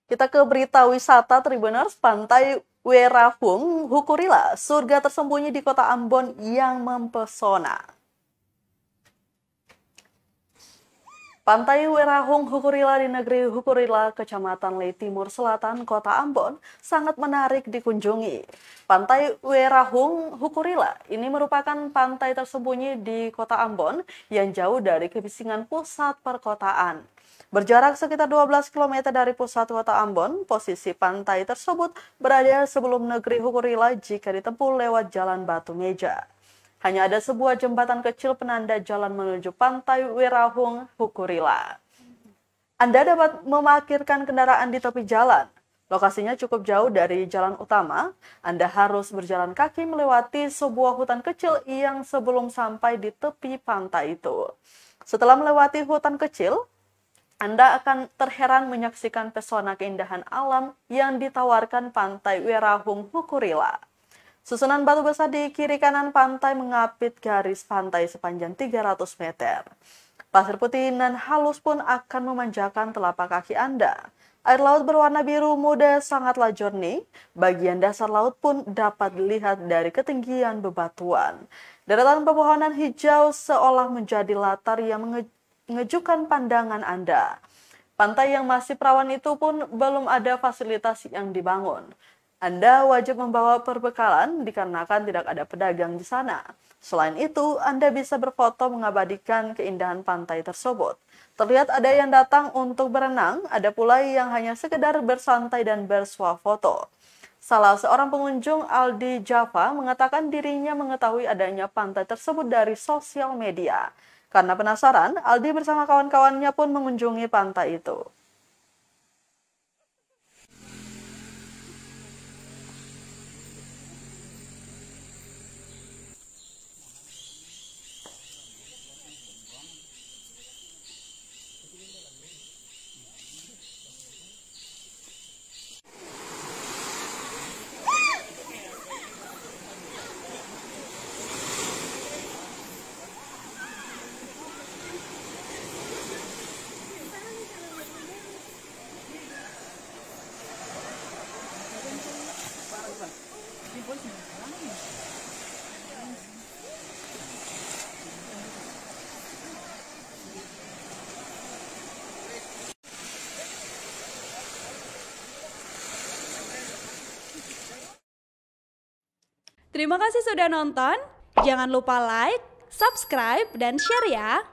Kita ke berita wisata Tribuners. Pantai Werahung Hukurila, surga tersembunyi di kota Ambon yang mempesona. Pantai Werahung Hukurila di negeri Hukurila, Kecamatan Lei Timur Selatan, Kota Ambon, sangat menarik dikunjungi. Pantai Werahung Hukurila ini merupakan pantai tersembunyi di Kota Ambon yang jauh dari kebisingan pusat perkotaan. Berjarak sekitar 12 km dari pusat kota Ambon, posisi pantai tersebut berada sebelum negeri Hukurila jika ditempuh lewat jalan Batu Meja. Hanya ada sebuah jembatan kecil penanda jalan menuju pantai Werahung Hukurila. Anda dapat memarkirkan kendaraan di tepi jalan. Lokasinya cukup jauh dari jalan utama. Anda harus berjalan kaki melewati sebuah hutan kecil yang sebelum sampai di tepi pantai itu. Setelah melewati hutan kecil, Anda akan terheran menyaksikan pesona keindahan alam yang ditawarkan pantai Werahung Hukurila. Susunan batu besar di kiri kanan pantai mengapit garis pantai sepanjang 300 meter. Pasir putih nan halus pun akan memanjakan telapak kaki Anda. Air laut berwarna biru muda sangatlah jernih. Bagian dasar laut pun dapat dilihat dari ketinggian bebatuan. Deretan pepohonan hijau seolah menjadi latar yang mengejutkan pandangan Anda. Pantai yang masih perawan itu pun belum ada fasilitas yang dibangun. Anda wajib membawa perbekalan dikarenakan tidak ada pedagang di sana. Selain itu, Anda bisa berfoto mengabadikan keindahan pantai tersebut. Terlihat ada yang datang untuk berenang, ada pula yang hanya sekedar bersantai dan bersuah foto. Salah seorang pengunjung, Aldi Java, mengatakan dirinya mengetahui adanya pantai tersebut dari sosial media. Karena penasaran, Aldi bersama kawan-kawannya pun mengunjungi pantai itu. Terima kasih sudah nonton. Jangan lupa like, subscribe, dan share ya.